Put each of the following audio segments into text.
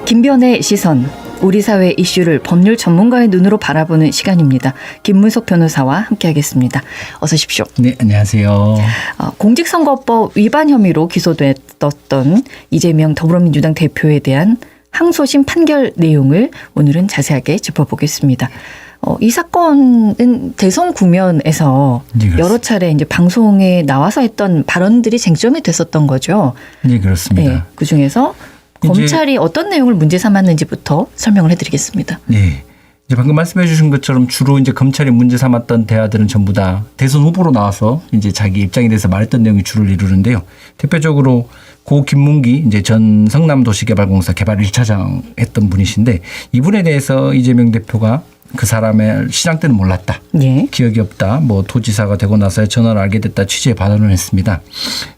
김변의 시선, 우리 사회 이슈를 법률 전문가의 눈으로 바라보는 시간입니다. 김문석 변호사와 함께하겠습니다. 어서 오십시오. 네, 안녕하세요. 공직선거법 위반 혐의로 기소됐던 이재명 더불어민주당 대표에 대한 항소심 판결 내용을 오늘은 자세하게 짚어보겠습니다. 이 사건은 대선 국면에서 네, 여러 차례 이제 방송에 나와서 했던 발언들이 쟁점이 됐었던 거죠. 네, 그렇습니다. 네, 그중에서 검찰이 어떤 내용을 문제 삼았는지부터 설명을 해드리겠습니다. 네. 이제 방금 말씀해 주신 것처럼 주로 이제 검찰이 문제 삼았던 대화들은 전부 다 대선 후보로 나와서 이제 자기 입장에 대해서 말했던 내용이 주를 이루는데요. 대표적으로 고 김문기 이제 전 성남도시개발공사 개발 1차장 했던 분이신데 이분에 대해서 이재명 대표가 그 사람의 시장 때는 몰랐다. 예. 기억이 없다. 뭐 도지사가 되고 나서야 전화를 알게 됐다. 취지의 발언을 했습니다.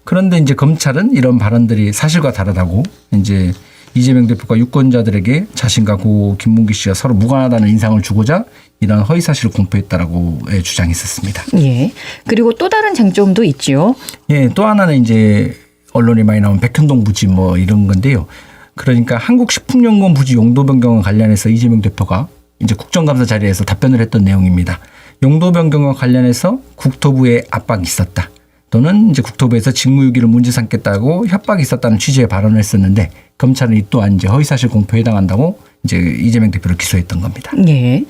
그런데 이제 검찰은 이런 발언들이 사실과 다르다고 이제 이재명 대표가 유권자들에게 자신과 고 김문기 씨가 서로 무관하다는 인상을 주고자 이런 허위 사실을 공표했다라고 주장했었습니다. 예. 그리고 또 다른 쟁점도 있지요. 예. 또 하나는 이제 언론에 많이 나온 백현동 부지 뭐 이런 건데요. 그러니까 한국식품연구원 부지 용도 변경과 관련해서 이재명 대표가 이제 국정감사 자리에서 답변을 했던 내용입니다. 용도 변경과 관련해서 국토부에 압박이 있었다. 또는 이제 국토부에서 직무유기를 문제 삼겠다고 협박이 있었다는 취지의 발언을 했었는데 검찰은 이 또한 이제 허위사실 공표에 해당한다고 이제 이재명 대표를 기소했던 겁니다. 예.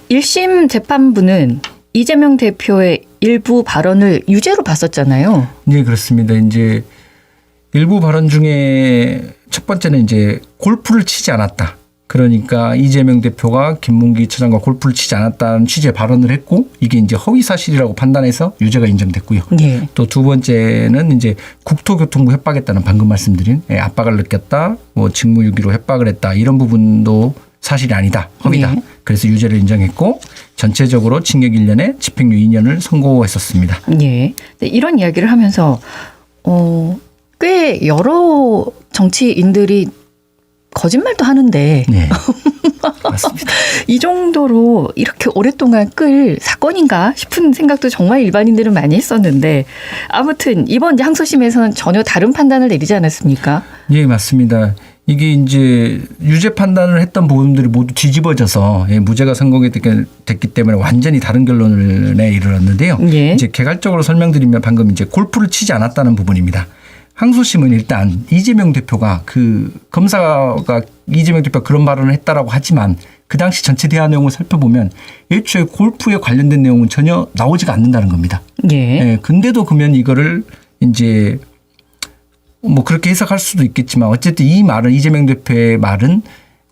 1심 재판부는 이재명 대표의 일부 발언을 유죄로 봤었잖아요. 네, 그렇습니다. 이제 일부 발언 중에 첫 번째는 이제 골프를 치지 않았다. 그러니까 이재명 대표가 김문기 차장과 골프를 치지 않았다는 취지의 발언을 했고 이게 이제 허위 사실이라고 판단해서 유죄가 인정됐고요. 예. 또 두 번째는 이제 국토교통부 협박했다는 방금 말씀드린 압박을 느꼈다, 뭐 직무유기로 협박을 했다 이런 부분도 사실이 아니다, 허위다. 예. 그래서 유죄를 인정했고 전체적으로 징역 1년에 집행유 2년을 선고했었습니다. 예. 이런 이야기를 하면서 꽤 여러 정치인들이 거짓말도 하는데 네, 맞습니다. 이 정도로 이렇게 오랫동안 끌 사건인가 싶은 생각도 정말 일반인들은 많이 했었는데 아무튼 이번 항소심에서는 전혀 다른 판단을 내리지 않았습니까? 네, 맞습니다. 이게 이제 유죄 판단을 했던 부분들이 모두 뒤집어져서 무죄가 선고됐기 때문에 완전히 다른 결론에 이르렀는데요. 예. 이제 개괄적으로 설명드리면 방금 이제 골프를 치지 않았다는 부분입니다. 항소심은 일단 이재명 대표가 그 검사가 이재명 대표가 그런 발언을 했다라고 하지만 그 당시 전체 대화 내용을 살펴보면 애초에 골프에 관련된 내용은 전혀 나오지가 않는다는 겁니다. 예. 근데도 그러면 이거를 이제 뭐 그렇게 해석할 수도 있겠지만 어쨌든 이 말은 이재명 대표의 말은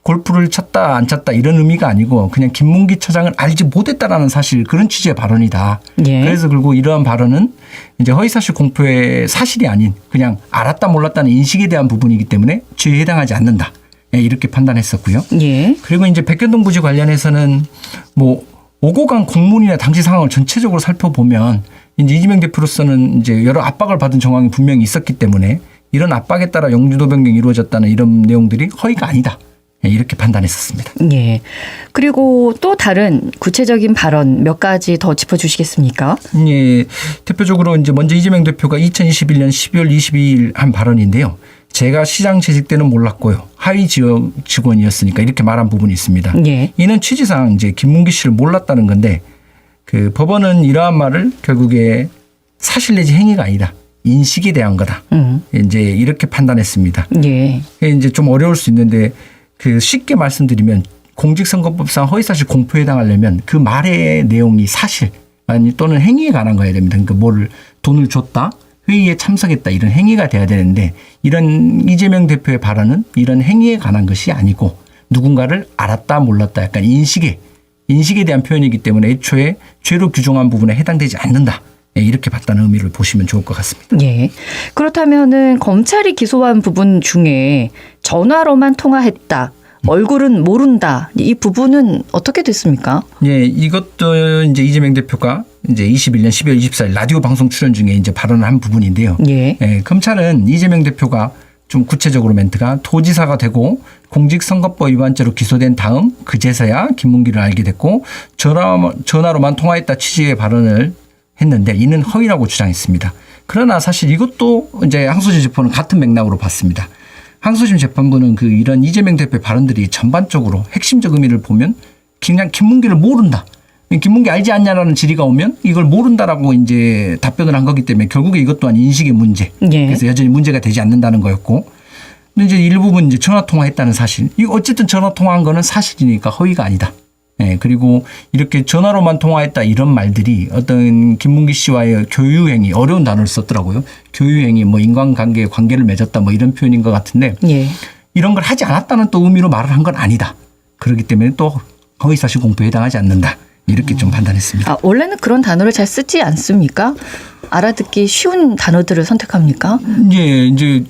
골프를 쳤다 안 쳤다 이런 의미가 아니고 그냥 김문기 차장을 알지 못했다라는 사실 그런 취지의 발언이다. 예. 그래서 그리고 이러한 발언은 이제 허위사실 공표의 사실이 아닌 그냥 알았다 몰랐다는 인식에 대한 부분이기 때문에 죄에 해당하지 않는다. 이렇게 판단했었고요. 예. 그리고 이제 백현동 부지 관련해서는 뭐 오고 간 공문이나 당시 상황을 전체적으로 살펴보면 이제 이재명 대표로서는 이제 여러 압박을 받은 정황이 분명히 있었기 때문에 이런 압박에 따라 용도 변경이 이루어졌다는 이런 내용들이 허위가 아니다. 이렇게 판단했었습니다. 예. 그리고 또 다른 구체적인 발언 몇 가지 더 짚어주시겠습니까? 예. 대표적으로 이제 먼저 이재명 대표가 2021년 12월 22일 한 발언인데요. 제가 시장 재직 때는 몰랐고요. 하위 지역 직원이었으니까 이렇게 말한 부분이 있습니다. 예. 이는 취지상 이제 김문기 씨를 몰랐다는 건데 그 법원은 이러한 말을 결국에 사실 내지 행위가 아니다. 인식에 대한 거다. 이제 이렇게 판단했습니다. 예. 이제 좀 어려울 수 있는데 그 쉽게 말씀드리면 공직선거법상 허위사실 공표에 해당하려면 그 말의 내용이 사실 아니 또는 행위에 관한 거여야 됩니다. 그러니까 뭐를 돈을 줬다, 회의에 참석했다 이런 행위가 돼야 되는데 이런 이재명 대표의 발언은 이런 행위에 관한 것이 아니고 누군가를 알았다 몰랐다 약간 인식에 대한 표현이기 때문에 애초에 죄로 규정한 부분에 해당되지 않는다. 이렇게 봤다는 의미를 보시면 좋을 것 같습니다. 예. 그렇다면은 검찰이 기소한 부분 중에 전화로만 통화했다. 얼굴은 모른다. 이 부분은 어떻게 됐습니까? 예, 이것도 이제 이재명 대표가 이제 21년 12월 24일 라디오 방송 출연 중에 이제 발언을 한 부분인데요. 예. 검찰은 이재명 대표가 좀 구체적으로 멘트가 도지사가 되고 공직선거법 위반죄로 기소된 다음 그제서야 김문기를 알게 됐고 전화로만 통화했다 취지의 발언을 했는데 이는 허위라고 주장했습니다. 그러나 사실 이것도 이제 항소심 재판은 같은 맥락으로 봤습니다. 항소심 재판부는 그 이런 이재명 대표의 발언들이 전반적으로 핵심적 의미를 보면 그냥 김문기를 모른다. 김문기 알지 않냐라는 질의가 오면 이걸 모른다라고 이제 답변을 한 거기 때문에 결국에 이것 또한 인식의 문제. 예. 그래서 여전히 문제가 되지 않는다는 거였고. 근데 이제 일부분 이제 전화 통화했다는 사실. 이 어쨌든 전화 통화한 거는 사실이니까 허위가 아니다. 예. 그리고 이렇게 전화로만 통화했다 이런 말들이 어떤 김문기 씨와의 교유행위 어려운 단어를 썼더라고요. 교유행위 뭐 인간관계에 관계를 맺었다 뭐 이런 표현인 것 같은데 예. 이런 걸 하지 않았다는 또 의미로 말을 한 건 아니다. 그렇기 때문에 또 허위사실 공표에 해당하지 않는다. 이렇게 좀 판단했습니다. 아, 원래는 그런 단어를 잘 쓰지 않습니까? 알아듣기 쉬운 단어들을 선택합니까? 이제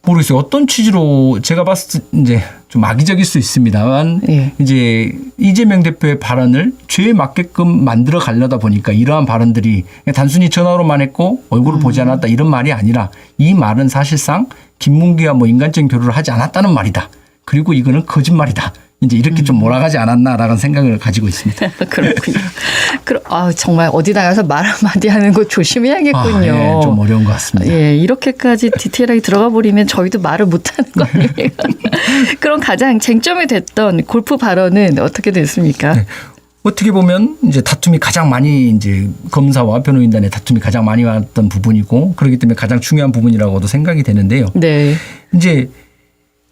모르겠어요. 어떤 취지로 제가 봤을 때 이제 좀 악의적일 수 있습니다만 예. 이제 이재명 대표의 발언을 죄에 맞게끔 만들어 가려다 보니까 이러한 발언들이 단순히 전화로만 했고 얼굴을 보지 않았다 이런 말이 아니라 이 말은 사실상 김문기와 뭐 인간적인 교류를 하지 않았다는 말이다. 그리고 이거는 거짓말이다. 이제 이렇게 좀 몰아가지 않았나라는 생각을 가지고 있습니다. 그렇군요. 정말 어디 나가서 말 한마디 하는 거 조심해야겠군요. 예, 좀 어려운 것 같습니다. 예, 이렇게까지 디테일하게 들어가 버리면 저희도 말을 못하는 거 아닙니까? 그럼 가장 쟁점이 됐던 골프 발언은 어떻게 됐습니까? 네. 어떻게 보면 이제 다툼이 가장 많이 이제 검사와 변호인단의 다툼이 가장 많이 왔던 부분이고 그렇기 때문에 가장 중요한 부분이라고도 생각이 되는데요. 네. 이제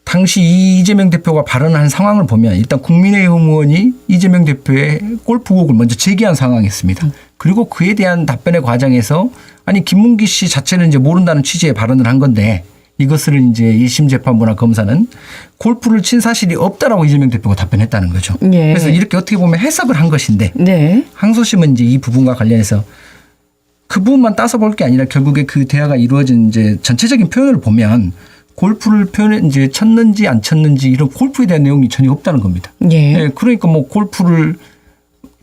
당시 이재명 대표가 발언한 상황을 보면 일단 국민의힘 의원이 이재명 대표의 골프곡을 먼저 제기한 상황이었습니다. 그리고 그에 대한 답변의 과정에서 아니 김문기 씨 자체는 이제 모른다는 취지의 발언을 한 건데 이것을 이제 1심 재판부나 검사는 골프를 친 사실이 없다라고 이재명 대표가 답변했다는 거죠. 예. 그래서 이렇게 어떻게 보면 해석을 한 것인데 네. 항소심은 이제 이 부분과 관련해서 그 부분만 따서 볼 게 아니라 결국에 그 대화가 이루어진 이제 전체적인 표현을 보면 골프를 이제 쳤는지 안 쳤는지 이런 골프에 대한 내용이 전혀 없다는 겁니다. 예. 네, 그러니까 뭐 골프를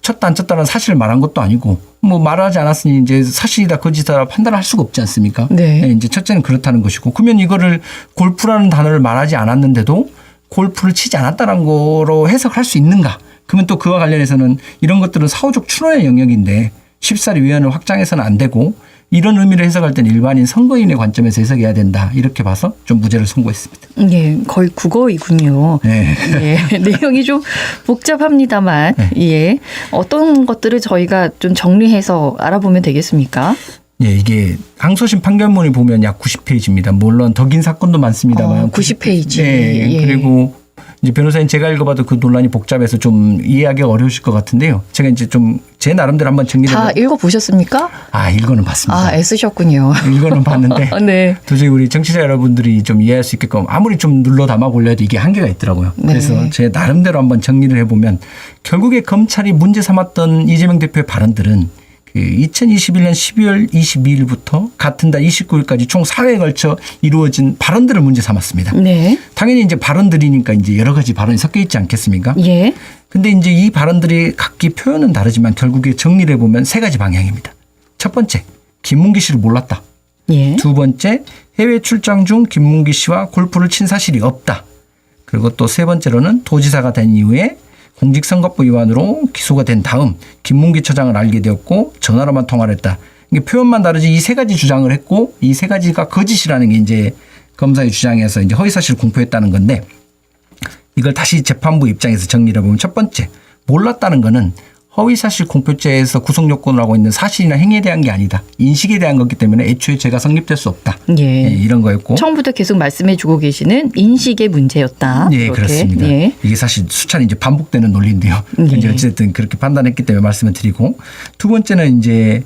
쳤다 안 쳤다는 사실을 말한 것도 아니고 뭐 말하지 않았으니 이제 사실이다 거짓이다 판단을 할 수가 없지 않습니까? 네. 이제 첫째는 그렇다는 것이고 그러면 이거를 골프라는 단어를 말하지 않았는데도 골프를 치지 않았다는 거로 해석할 수 있는가? 그러면 또 그와 관련해서는 이런 것들은 사후적 추론의 영역인데 쉽사리 위헌을 확장해서는 안 되고 이런 의미를 해석할 때는 일반인 선거인의 관점에서 해석해야 된다. 이렇게 봐서 좀 무죄를 선고했습니다. 예, 거의 국어이군요. 네. 예, 내용이 좀 복잡합니다만, 네. 예, 어떤 것들을 저희가 좀 정리해서 알아보면 되겠습니까? 예, 이게 항소심 판결문을 보면 약 90페이지입니다. 물론 더 긴 사건도 많습니다만. 90페이지. 네. 예. 그리고 이제 변호사님 제가 읽어봐도 그 논란이 복잡해서 좀 이해하기가 어려우실 것 같은데요. 제가 이제 좀 제 나름대로 한번 정리를 다 읽어보셨습니까? 읽어는 봤습니다. 아, 애쓰셨군요. 읽어는 봤는데 네. 도저히 우리 청취자 여러분들이 좀 이해할 수 있게끔 아무리 좀 눌러 담아 보려 해도 이게 한계가 있더라고요. 네. 그래서 제 나름대로 한번 정리를 해보면 결국에 검찰이 문제 삼았던 이재명 대표의 발언들은 그 2021년 12월 22일부터 같은 달 29일까지 총 4회에 걸쳐 이루어진 발언들을 문제 삼았습니다. 네. 당연히 이제 발언들이니까 이제 여러 가지 발언이 섞여 있지 않겠습니까? 예. 근데 이제 이 발언들이 각기 표현은 다르지만 결국에 정리를 해보면 세 가지 방향입니다. 첫 번째, 김문기 씨를 몰랐다. 예. 두 번째, 해외 출장 중 김문기 씨와 골프를 친 사실이 없다. 그리고 또 세 번째로는 도지사가 된 이후에 공직선거법 위반으로 기소가 된 다음 김문기 처장을 알게 되었고 전화로만 통화를 했다. 이게 표현만 다르지 이 세 가지 주장을 했고 이 세 가지가 거짓이라는 게 이제 검사의 주장에서 이제 허위사실 공표했다는 건데 이걸 다시 재판부 입장에서 정리를 해보면 첫 번째, 몰랐다는 거는 허위사실 공표죄에서 구속요건을 하고 있는 사실이나 행위에 대한 게 아니다. 인식에 대한 거기 때문에 애초에 죄가 성립될 수 없다. 예. 이런 거였고. 처음부터 계속 말씀해주고 계시는 인식의 문제였다. 네, 이렇게. 그렇습니다. 예. 이게 사실 수차례 이제 반복되는 논리인데요. 예. 이제 어쨌든 그렇게 판단했기 때문에 말씀을 드리고 두 번째는 이제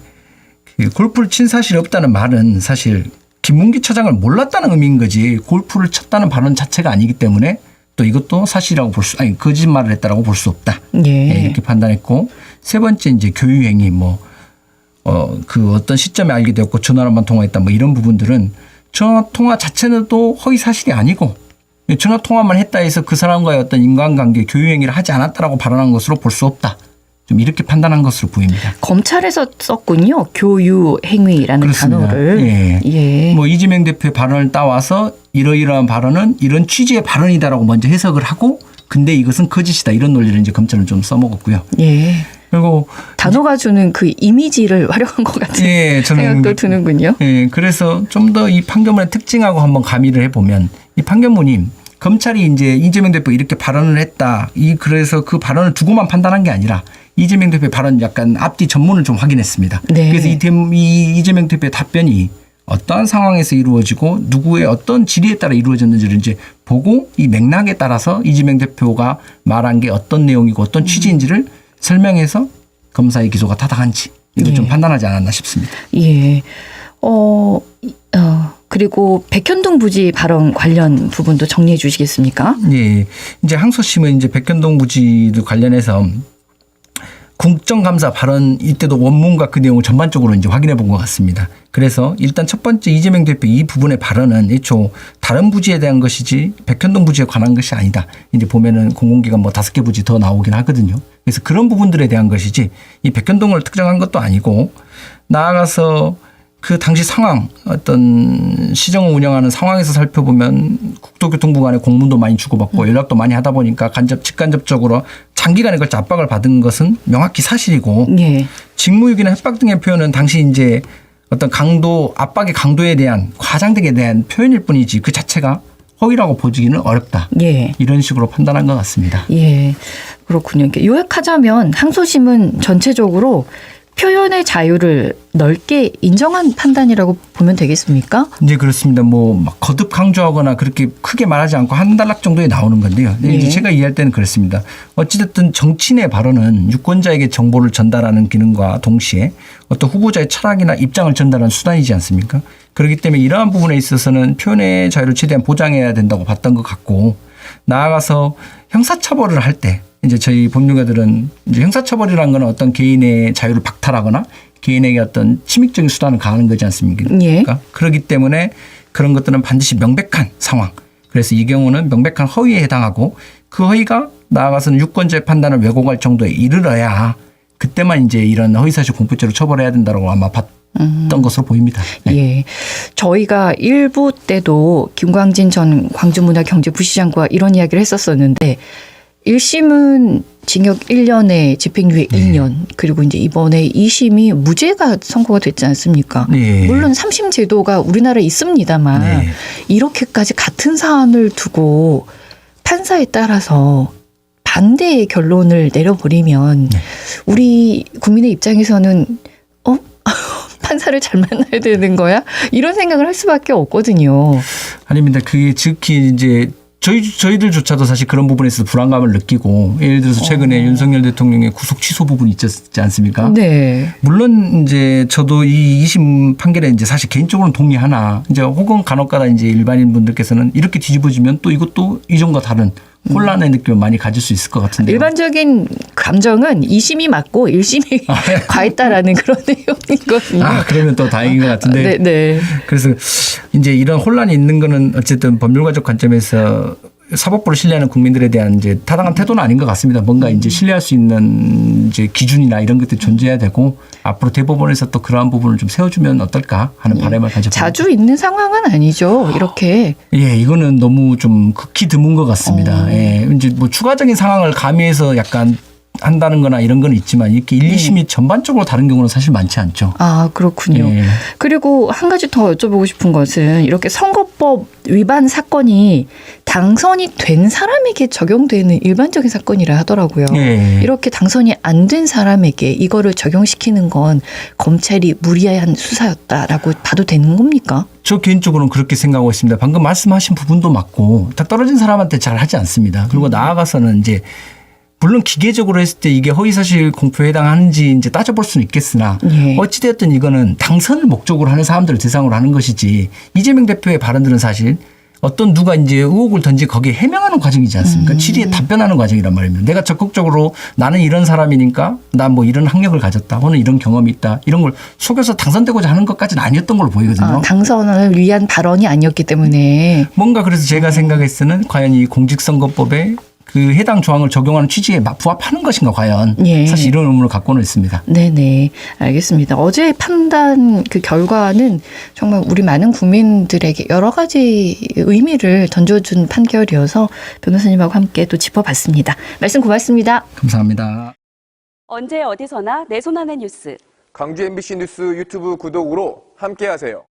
그 골프를 친 사실이 없다는 말은 사실 김문기 처장을 몰랐다는 의미인 거지 골프를 쳤다는 발언 자체가 아니기 때문에 또 이것도 사실이라고 거짓말을 했다라고 볼 수 없다. 예. 이렇게 판단했고 세 번째 이제 교유행위 그 어떤 시점에 알게 되었고 전화로만 통화했다 뭐 이런 부분들은 전화 통화 자체는 또 허위 사실이 아니고 전화 통화만 했다 해서 그 사람과의 어떤 인간관계 교유행위를 하지 않았다라고 발언한 것으로 볼 수 없다. 좀 이렇게 판단한 것으로 보입니다. 검찰에서 썼군요. 교유 행위라는 그렇습니다. 단어를. 예. 예. 뭐 이재명 대표의 발언을 따와서 이러이러한 발언은 이런 취지의 발언이다라고 먼저 해석을 하고 근데 이것은 거짓이다 이런 논리를 이제 검찰은 좀 써먹었고요. 예. 그리고 단어가 주는 그 이미지를 활용한 것 같은 저는 생각도 드는군요. 예, 그래서 좀 더 이 판결문의 특징하고 한번 가미를 해보면 이 판결문이 검찰이 이제 이재명 대표 이렇게 발언을 했다. 그래서 그 발언을 두고만 판단한 게 아니라 이재명 대표의 발언 약간 앞뒤 전문을 좀 확인했습니다. 네. 그래서 이 이재명 대표의 답변이 어떠한 상황에서 이루어지고 누구의 어떤 질의에 따라 이루어졌는지를 이제 보고 이 맥락에 따라서 이재명 대표가 말한 게 어떤 내용이고 어떤 취지인지를 설명해서 검사의 기소가 타당한지 이걸 좀 판단하지 않았나 싶습니다. 예. 그리고 백현동 부지 발언 관련 부분도 정리해 주시겠습니까? 예. 이제 항소심은 이제 백현동 부지도 관련해서 국정감사 발언 이때도 원문과 그 내용을 전반적으로 이제 확인해 본 것 같습니다. 그래서 일단 첫 번째 이재명 대표 이 부분의 발언은 애초 다른 부지에 대한 것이지 백현동 부지에 관한 것이 아니다. 이제 보면은 공공기관 뭐 5개 부지 더 나오긴 하거든요. 그래서 그런 부분들에 대한 것이지 이 백현동을 특정한 것도 아니고 나아가서 그 당시 상황 어떤 시정을 운영하는 상황에서 살펴보면 국토교통부 간에 공문도 많이 주고받고 연락도 많이 하다 보니까 직간접적으로 장기간에 걸쳐 압박을 받은 것은 명확히 사실이고 예. 직무유기나 협박 등의 표현은 당시 이제 어떤 압박의 강도에 대한 과장되게 대한 표현일 뿐이지 그 자체가 허위라고 보기는 어렵다. 예. 이런 식으로 판단한 것 같습니다. 예. 그렇군요. 요약하자면 항소심은 전체적으로 표현의 자유를 넓게 인정한 판단이라고 보면 되겠습니까? 이제 그렇습니다. 뭐 막 거듭 강조하거나 그렇게 크게 말하지 않고 한 단락 정도에 나오는 건데요. 예. 이제 제가 이해할 때는 그렇습니다. 어찌됐든 정치인의 발언은 유권자에게 정보를 전달하는 기능과 동시에 어떤 후보자의 철학이나 입장을 전달하는 수단이지 않습니까? 그렇기 때문에 이러한 부분에 있어서는 표현의 자유를 최대한 보장해야 된다고 봤던 것 같고 나아가서 형사처벌을 할 때 이제 저희 법률가들은 이제 형사처벌이라는 건 어떤 개인의 자유를 박탈하거나 개인에게 어떤 침입적인 수단을 가하는 거지 않습니까? 예. 그렇기 때문에 그런 것들은 반드시 명백한 상황. 그래서 이 경우는 명백한 허위에 해당하고 그 허위가 나아가서는 유권자의 판단을 왜곡할 정도에 이르러야 그때만 이제 이런 허위사실 공표죄로 처벌해야 된다고 아마 봤던 것으로 보입니다. 네. 예. 저희가 1부 때도 김광진 전 광주문화경제부시장과 이런 이야기를 했었었는데 1심은 징역 1년에 집행유예 2년 그리고 이제 이번에 2심이 무죄가 선고가 됐지 않습니까? 네. 물론 3심 제도가 우리나라에 있습니다만 네. 이렇게까지 같은 사안을 두고 판사에 따라서 반대의 결론을 내려버리면 네. 우리 국민의 입장에서는 판사를 잘 만나야 되는 거야? 이런 생각을 할 수밖에 없거든요. 아닙니다. 그게 즉히 이제 저희들조차도 사실 그런 부분에 있어서 불안감을 느끼고 예를 들어서 최근에 윤석열 대통령의 구속 취소 부분이 있었지 않습니까? 네. 물론 이제 저도 이 2심 판결에 이제 사실 개인적으로는 동의하나 이제 혹은 간혹가다 이제 일반인 분들께서는 이렇게 뒤집어지면 또 이것도 이전과 다른 혼란의 느낌을 많이 가질 수 있을 것 같은데요. 일반적인 감정은 2심이 맞고 1심이 과했다라는 그런 내용이거든요. 그러면 또 다행인 것 같은데. 네. 그래서 이제 이런 혼란이 있는 거는 어쨌든 법률가적 관점에서 사법부를 신뢰하는 국민들에 대한 이제 타당한 태도는 아닌 것 같습니다. 뭔가 이제 신뢰할 수 있는 이제 기준이나 이런 것들이 존재해야 되고 앞으로 대법원에서 또 그러한 부분을 좀 세워주면 어떨까 하는 바람을 가져봅니다. 자주 있는 상황은 아니죠. 이렇게. 예, 이거는 너무 좀 극히 드문 것 같습니다. 예, 이제 뭐 추가적인 상황을 가미해서 약간 한다는 거나 이런 건 있지만 이렇게 1, 2심이 전반적으로 다른 경우는 사실 많지 않죠. 그렇군요. 예. 그리고 한 가지 더 여쭤보고 싶은 것은 이렇게 선거법 위반 사건이 당선이 된 사람에게 적용되는 일반적인 사건이라 하더라고요. 예. 이렇게 당선이 안 된 사람에게 이거를 적용시키는 건 검찰이 무리한 수사였다라고 봐도 되는 겁니까? 저 개인적으로는 그렇게 생각하고 있습니다. 방금 말씀하신 부분도 맞고 딱 떨어진 사람한테 잘 하지 않습니다. 그리고 나아가서는 이제 물론 기계적으로 했을 때 이게 허위사실 공표에 해당하는지 이제 따져볼 수는 있겠으나 예. 어찌되었든 이거는 당선을 목적으로 하는 사람들을 대상으로 하는 것이지 이재명 대표의 발언들은 사실 어떤 누가 이제 의혹을 던지 거기에 해명하는 과정이지 않습니까? 질의에 답변하는 과정이란 말입니다. 내가 적극적으로 나는 이런 사람이니까 난 뭐 이런 학력을 가졌다 혹은 이런 경험이 있다 이런 걸 속여서 당선되고자 하는 것까지는 아니었던 걸로 보이거든요. 당선을 위한 발언이 아니었기 때문에. 뭔가 그래서 제가 생각했을 때는 과연 이 공직선거법에 그 해당 조항을 적용하는 취지에 부합하는 것인가 과연 예. 사실 이런 의문을 갖고는 있습니다. 네네. 알겠습니다. 어제 판단 그 결과는 정말 우리 많은 국민들에게 여러 가지 의미를 던져준 판결이어서 변호사님하고 함께 또 짚어봤습니다. 말씀 고맙습니다. 감사합니다. 언제 어디서나 내 손 안의 뉴스. 광주 MBC 뉴스 유튜브 구독으로 함께하세요.